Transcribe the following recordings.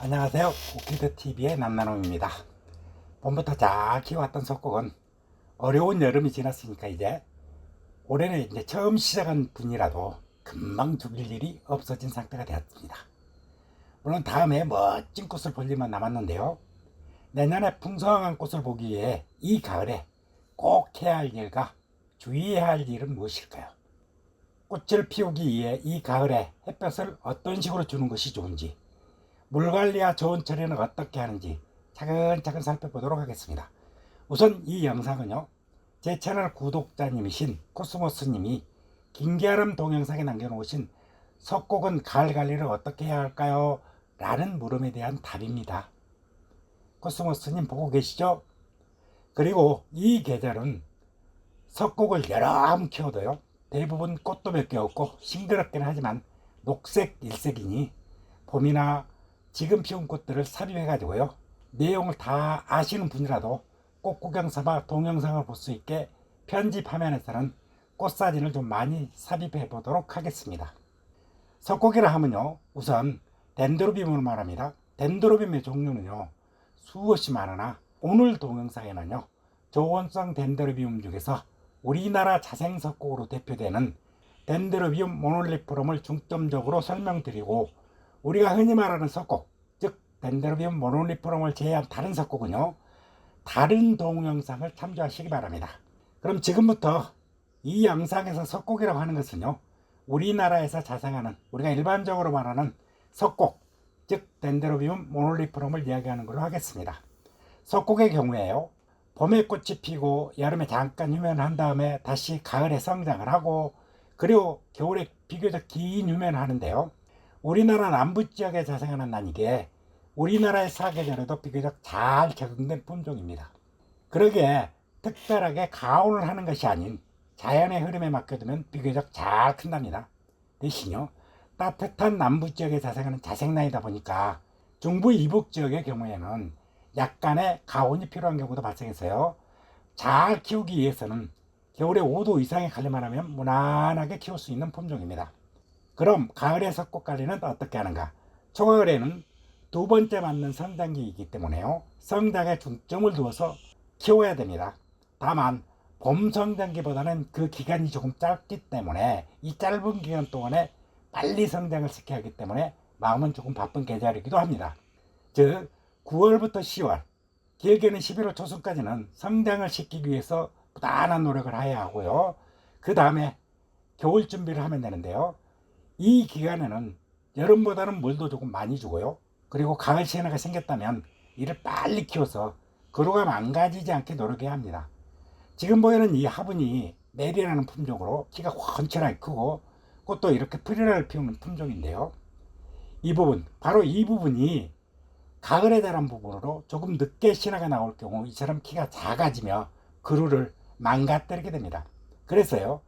안녕하세요. 국기드TV의 남나놈입니다. 봄부터 잘 키워왔던 석곡은 어려운 여름이 지났으니까 이제 올해는 이제 처음 시작한 분이라도 금방 죽일 일이 없어진 상태가 되었습니다. 물론 다음에 멋진 꽃을 볼 일만 남았는데요. 내년에 풍성한 꽃을 보기 위해 이 가을에 꼭 해야 할 일과 주의해야 할 일은 무엇일까요? 꽃을 피우기 위해 이 가을에 햇볕을 어떤 식으로 주는 것이 좋은지, 물관리와 좋은 처리는 어떻게 하는지 차근차근 살펴보도록 하겠습니다. 우선 이 영상은요, 제 채널 구독자님이신 코스모스님이 김계아름 동영상에 남겨놓으신 석곡은 가을 관리를 어떻게 해야 할까요? 라는 물음에 대한 답입니다. 코스모스님 보고 계시죠? 그리고 이 계절은 석곡을 여러 번 키워도요, 대부분 꽃도 몇 개 없고 싱그럽기는 하지만 녹색 일색이니 봄이나 지금 피운 꽃들을 삽입해 가지고요, 내용을 다 아시는 분이라도 꽃 구경 삼아 동영상을 볼 수 있게 편집 화면에서는 꽃 사진을 좀 많이 삽입해 보도록 하겠습니다. 석곡이라 하면요, 우선 덴드로비움을 말합니다. 덴드로비움의 종류는요 수없이 많으나 오늘 동영상에는요 조원성 덴드로비움 중에서 우리나라 자생석곡으로 대표되는 덴드로비움 모놀리프럼을 중점적으로 설명드리고, 우리가 흔히 말하는 석곡, 즉 덴드로비움 모놀리프럼을 제외한 다른 석곡은요 다른 동영상을 참조하시기 바랍니다. 그럼 지금부터 이 영상에서 석곡이라고 하는 것은요, 우리나라에서 자생하는, 우리가 일반적으로 말하는 석곡, 즉 덴드로비움 모놀리프럼을 이야기하는 걸로 하겠습니다. 석곡의 경우에요, 봄에 꽃이 피고 여름에 잠깐 휴면한 다음에 다시 가을에 성장을 하고, 그리고 겨울에 비교적 긴 휴면을 하는데요, 우리나라 남부 지역에 자생하는 나니게 우리나라의 사계절에도 비교적 잘 적응된 품종입니다. 그러기에 특별하게 가온을 하는 것이 아닌 자연의 흐름에 맡겨두면 비교적 잘 큰답니다. 대신요, 따뜻한 남부 지역에 자생하는 자생나이다 보니까 중부 이북 지역의 경우에는 약간의 가온이 필요한 경우도 발생해서요, 잘 키우기 위해서는 겨울에 5도 이상의 관리만 하면 무난하게 키울 수 있는 품종입니다. 그럼 가을의 석곡 관리는 어떻게 하는가? 초가을에는 두 번째 맞는 성장기이기 때문에요, 성장에 중점을 두어서 키워야 됩니다. 다만 봄 성장기보다는 그 기간이 조금 짧기 때문에 이 짧은 기간 동안에 빨리 성장을 시켜야 하기 때문에 마음은 조금 바쁜 계절이기도 합니다. 즉 9월부터 10월, 길게는 11월 초순까지는 성장을 시키기 위해서 부단한 노력을 해야 하고요, 그 다음에 겨울 준비를 하면 되는데요, 이 기간에는 여름보다는 물도 조금 많이 주고요, 그리고 가을 시에가 생겼다면 이를 빨리 키워서 그루가 망가지지 않게 노력해야 합니다. 지금 보이는 이 화분이 메리라는 품종으로 키가 훤칠하게 크고 꽃도 이렇게 프리라를 피우는 품종인데요, 이 부분, 바로 이 부분이 가을에 자란 부분으로 조금 늦게 신화가 나올 경우 이처럼 키가 작아지며 그루를 망가뜨리게 됩니다. 그래서요,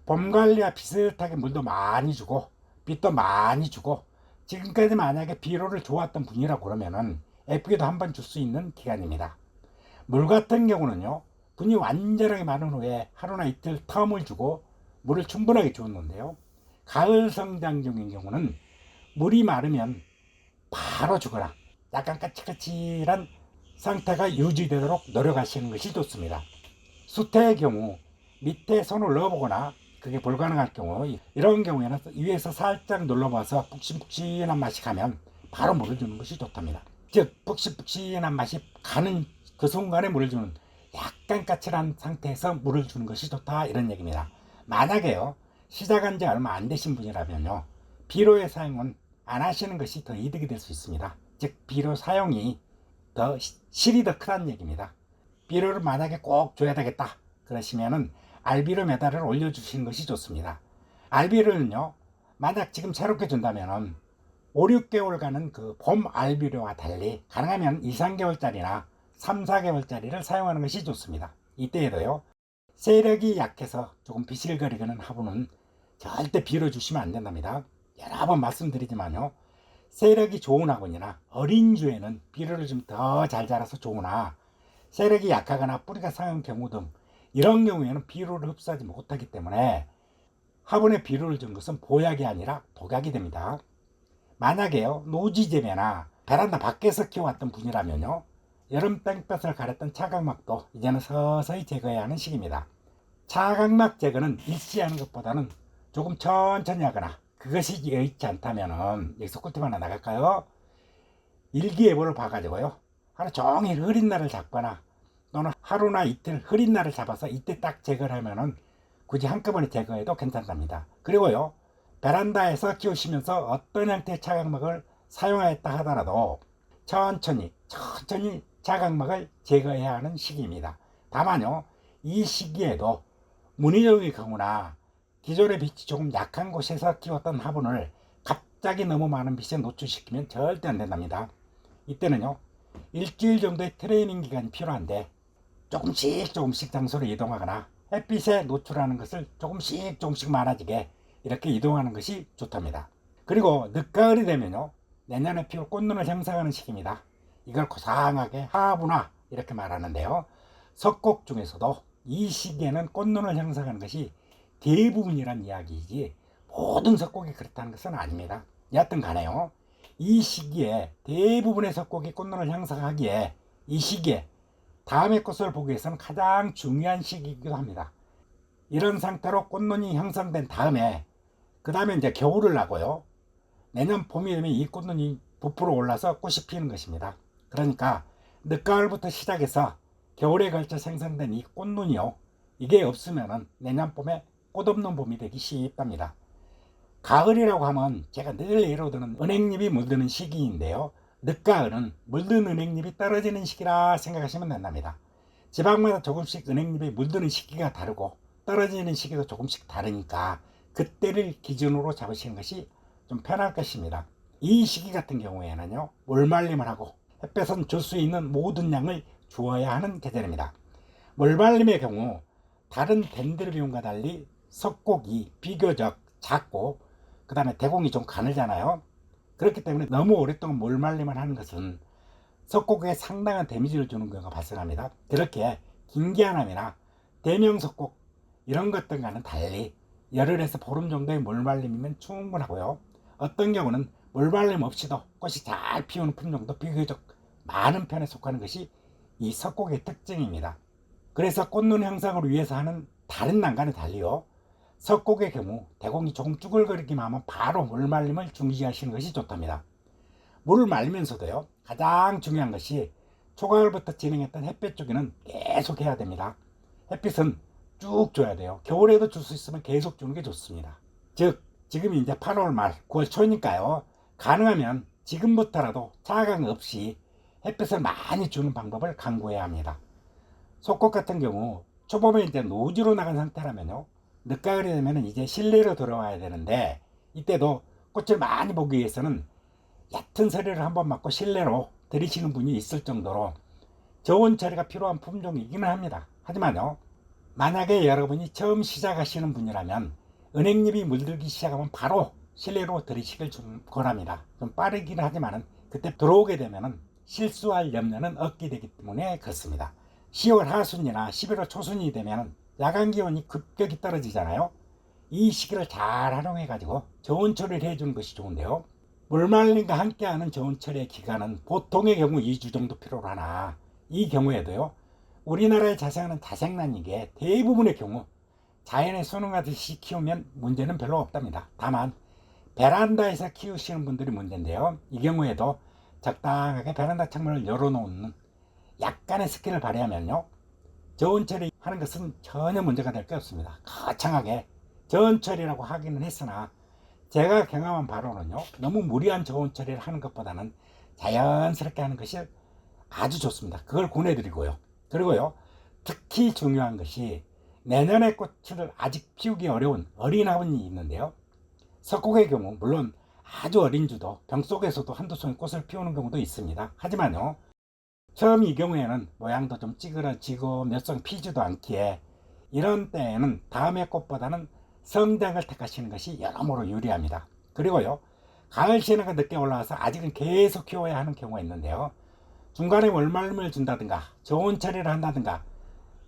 봄 관리와 비슷하게 물도 많이 주고 빛도 많이 주고 지금까지 만약에 비료를 좋았던 분이라고 그러면은 예쁘게도 한번 줄 수 있는 기간입니다. 물 같은 경우는요, 분이 완전하게 마른 후에 하루나 이틀 텀을 주고 물을 충분하게 주었는데요, 가을 성장 중인 경우는 물이 마르면 바로 주거나 약간 까칠까칠한 상태가 유지되도록 노력하시는 것이 좋습니다. 수태의 경우 밑에 손을 넣어보거나 그게 불가능할 경우, 이런 경우에는 위에서 살짝 눌러봐서 푹신푹신한 맛이 가면 바로 물을 주는 것이 좋답니다. 즉 푹신푹신한 맛이 가는 그 순간에 물을 주는, 약간 까칠한 상태에서 물을 주는 것이 좋다, 이런 얘기입니다. 만약에요, 시작한 지 얼마 안 되신 분이라면요, 비료의 사용은 안 하시는 것이 더 이득이 될 수 있습니다. 즉 비료 사용이 더 실이 더 크다는 얘기입니다. 비료를 만약에 꼭 줘야 되겠다 그러시면은 알비료 메달을 올려주시는 것이 좋습니다. 알비료는요, 만약 지금 새롭게 준다면은 5, 6개월간은 그 봄 알비료와 달리 가능하면 2, 3개월짜리나 3, 4개월짜리를 사용하는 것이 좋습니다. 이때에도요, 세력이 약해서 조금 비실거리는 화분은 절대 비료 주시면 안 된답니다. 여러 번 말씀드리지만요, 세력이 좋은 화분이나 어린 주에는 비료를 좀 더 잘 자라서 좋으나 세력이 약하거나 뿌리가 상한 경우 등 이런 경우에는 비료를 흡수하지 못하기 때문에 화분에 비료를 준 것은 보약이 아니라 독약이 됩니다. 만약에요, 노지재배나 베란다 밖에서 키워왔던 분이라면요, 여름 땡볕을 가렸던 차각막도 이제는 서서히 제거해야 하는 시기입니다. 차각막 제거는 일시하는 것보다는 조금 천천히 하거나, 그것이 여의치 않다면은 여기서 꿀팁 하나 나갈까요? 일기예보를 봐가지고요, 하루 종일 흐린 날을 잡거나 또는 하루나 이틀 흐린 날을 잡아서 이때 딱 제거를 하면은 굳이 한꺼번에 제거해도 괜찮답니다. 그리고요, 베란다에서 키우시면서 어떤 형태의 차각막을 사용하였다 하더라도 천천히 차각막을 제거해야 하는 시기입니다. 다만요, 이 시기에도 문의적인 경우나 기존의 빛이 조금 약한 곳에서 키웠던 화분을 갑자기 너무 많은 빛에 노출시키면 절대 안 된답니다. 이때는요, 일주일 정도의 트레이닝 기간이 필요한데 조금씩 장소를 이동하거나 햇빛에 노출하는 것을 조금씩 많아지게 이렇게 이동하는 것이 좋답니다. 그리고 늦가을이 되면요, 내년에 피울 꽃눈을 형성하는 시기입니다. 이걸 고상하게 하부나 이렇게 말하는데요, 석곡 중에서도 이 시기에는 꽃눈을 형성하는 것이 대부분이란 이야기이지 모든 석곡이 그렇다는 것은 아닙니다. 여하튼 간에요, 이 시기에 대부분의 석곡이 꽃눈을 형성하기에 이 시기에 다음의 꽃을 보기 위해서는 가장 중요한 시기이기도 합니다. 이런 상태로 꽃눈이 형성된 다음에 그 다음에 이제 겨울을 나고요, 내년 봄이 되면 이 꽃눈이 부풀어 올라서 꽃이 피는 것입니다. 그러니까 늦가을부터 시작해서 겨울에 걸쳐 생성된 이 꽃눈이요, 이게 없으면은 내년 봄에 꽃 없는 봄이 되기 쉽답니다. 가을이라고 하면 제가 늘 예로 드는 은행잎이 물드는 시기인데요, 늦가을은 물든 은행잎이 떨어지는 시기라 생각하시면 된답니다. 지방마다 조금씩 은행잎이 물드는 시기가 다르고 떨어지는 시기도 조금씩 다르니까 그때를 기준으로 잡으시는 것이 좀 편할 것입니다. 이 시기 같은 경우에는요, 물말림을 하고 햇볕은 줄 수 있는 모든 양을 주어야 하는 계절입니다. 물말림의 경우 다른 덴드로비움과 달리 석곡이 비교적 작고 그 다음에 대공이 좀 가늘잖아요. 그렇기 때문에 너무 오랫동안 물말림을 하는 것은 석곡에 상당한 데미지를 주는 경우가 발생합니다. 그렇게 긴기한암이나 대명석곡 이런 것들과는 달리 열흘에서 보름 정도의 물말림이면 충분하고요, 어떤 경우는 물말림 없이도 꽃이 잘 피우는 품종도 비교적 많은 편에 속하는 것이 이 석곡의 특징입니다. 그래서 꽃눈 형성을 위해서 하는 다른 난과는 달리요, 석곡의 경우 대공이 조금 쭈글거리기만 하면 바로 물말림을 중지하시는 것이 좋답니다. 물을 말면서도요, 가장 중요한 것이 초가을부터 진행했던 햇볕 주기는 계속 해야 됩니다. 햇빛은 쭉 줘야 돼요. 겨울에도 줄 수 있으면 계속 주는 게 좋습니다. 즉 지금이 이제 8월 말 9월 초니까요, 가능하면 지금부터라도 차강 없이 햇빛을 많이 주는 방법을 강구해야 합니다. 석곡 같은 경우 초봄에 이제 노지로 나간 상태라면요, 늦가을이 되면 이제 실내로 들어와야 되는데 이때도 꽃을 많이 보기 위해서는 얕은 서리를 한번 맞고 실내로 들이시는 분이 있을 정도로 저온 처리가 필요한 품종이기는 합니다. 하지만요, 만약에 여러분이 처음 시작하시는 분이라면 은행잎이 물들기 시작하면 바로 실내로 들이시길 좀 권합니다. 좀 빠르긴 하지만은 그때 들어오게 되면은 실수할 염려는 없게 되기 때문에 그렇습니다. 10월 하순이나 11월 초순이 되면 야간 기온이 급격히 떨어지잖아요. 이 시기를 잘 활용해 가지고 저온 처리를 해주는 것이 좋은데요, 물말림과 함께하는 저온 처리의 기간은 보통의 경우 2주 정도 필요로 하나, 이 경우에도요, 우리나라에 자생하는 자생란이게 대부분의 경우 자연에 순응하듯이 키우면 문제는 별로 없답니다. 다만 베란다에서 키우시는 분들이 문제인데요, 이 경우에도 적당하게 베란다 창문을 열어놓는 약간의 스킬을 발휘하면요, 저온 처리하는 것은 전혀 문제가 될 게 없습니다. 거창하게 저온 처리라고 하기는 했으나 제가 경험한 바로는요, 너무 무리한 저온 처리를 하는 것보다는 자연스럽게 하는 것이 아주 좋습니다. 그걸 권해드리고요. 그리고요, 특히 중요한 것이 내년에 꽃을 아직 피우기 어려운 어린 화분이 있는데요, 석곡의 경우 물론 아주 어린 주도 병 속에서도 한두 송이 꽃을 피우는 경우도 있습니다. 하지만요, 처음 이 경우에는 모양도 좀 찌그러지고 몇 송 피지도 않기에 이런 때에는 다음의 꽃보다는 성장을 택하시는 것이 여러모로 유리합니다. 그리고요, 가을 시나가 늦게 올라와서 아직은 계속 키워야 하는 경우가 있는데요, 중간에 월말림을 준다든가 저온 처리를 한다든가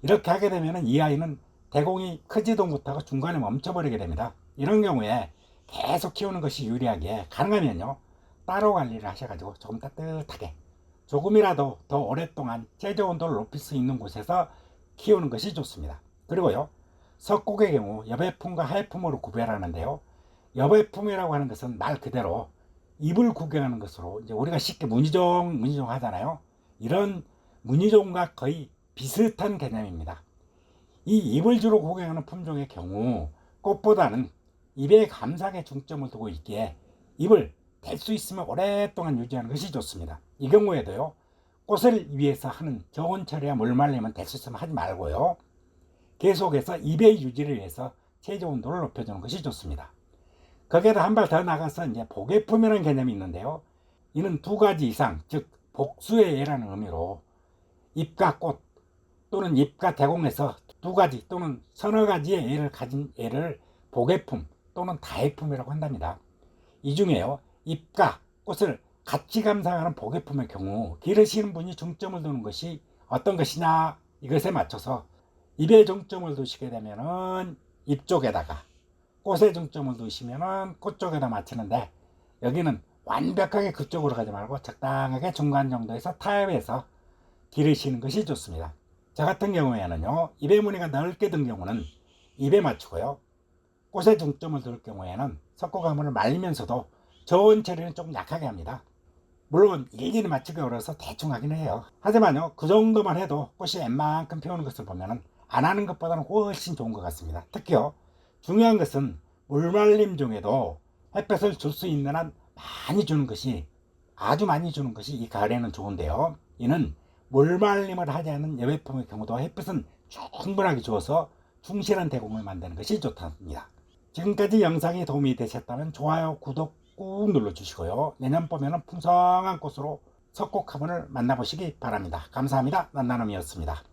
이렇게 하게 되면 이 아이는 대공이 크지도 못하고 중간에 멈춰버리게 됩니다. 이런 경우에 계속 키우는 것이 유리하기에 가능하면요, 따로 관리를 하셔가지고 조금 따뜻하게 조금이라도 더 오랫동안 제조 온도를 높일 수 있는 곳에서 키우는 것이 좋습니다. 그리고요, 석곡의 경우 여배품과 하회품으로 구별하는데요. 여배품이라고 하는 것은 말 그대로 잎을 구경하는 것으로 이제 우리가 쉽게 무늬종 하잖아요. 이런 무늬종과 거의 비슷한 개념입니다. 이 잎을 주로 구경하는 품종의 경우 꽃보다는 잎의 감상에 중점을 두고 있기에 잎을 될 수 있으면 오랫동안 유지하는 것이 좋습니다. 이 경우에도요, 꽃을 위해서 하는 저온처리와 물말림은 될 수 있으면 하지 말고요, 계속해서 잎의 유지를 위해서 최저 온도를 높여주는 것이 좋습니다. 거기에다 한 발 더 나가서 이제 복예품이라는 개념이 있는데요. 이는 두 가지 이상, 즉 복수의 예라는 의미로 잎과 꽃 또는 잎과 대공에서 두 가지 또는 서너 가지의 예를 가진 예를 복예품 또는 다예품이라고 한답니다. 이 중에요, 잎과 꽃을 같이 감상하는 복예품의 경우 기르시는 분이 중점을 두는 것이 어떤 것이냐, 이것에 맞춰서 잎에 중점을 두시게 되면은 잎 쪽에다가, 꽃에 중점을 두시면은 꽃 쪽에다 맞추는데, 여기는 완벽하게 그쪽으로 가지 말고 적당하게 중간 정도에서 타협해서 기르시는 것이 좋습니다. 저 같은 경우에는요, 잎의 무늬가 넓게 든 경우는 잎에 맞추고요, 꽃에 중점을 둘 경우에는 석고가물을 말리면서도 저온 처리는 조금 약하게 합니다. 물론 일일이 맞추기 어려워서 대충 하긴 해요. 하지만요, 그 정도만 해도 꽃이 웬만큼 피우는 것을 보면은 안 하는 것보다는 훨씬 좋은 것 같습니다. 특히요, 중요한 것은 물말림 중에도 햇볕을 줄 수 있는 한 많이 주는 것이, 아주 많이 주는 것이 이 가을에는 좋은데요, 이는 물말림을 하지 않은 여배품의 경우도 햇빛은 충분하게 주어서 충실한 대공을 만드는 것이 좋답니다. 지금까지 영상이 도움이 되셨다면 좋아요, 구독 꾹 눌러주시고요, 내년 봄에는 풍성한 꽃으로 석곡화분을 만나보시기 바랍니다. 감사합니다. 난나눔이었습니다.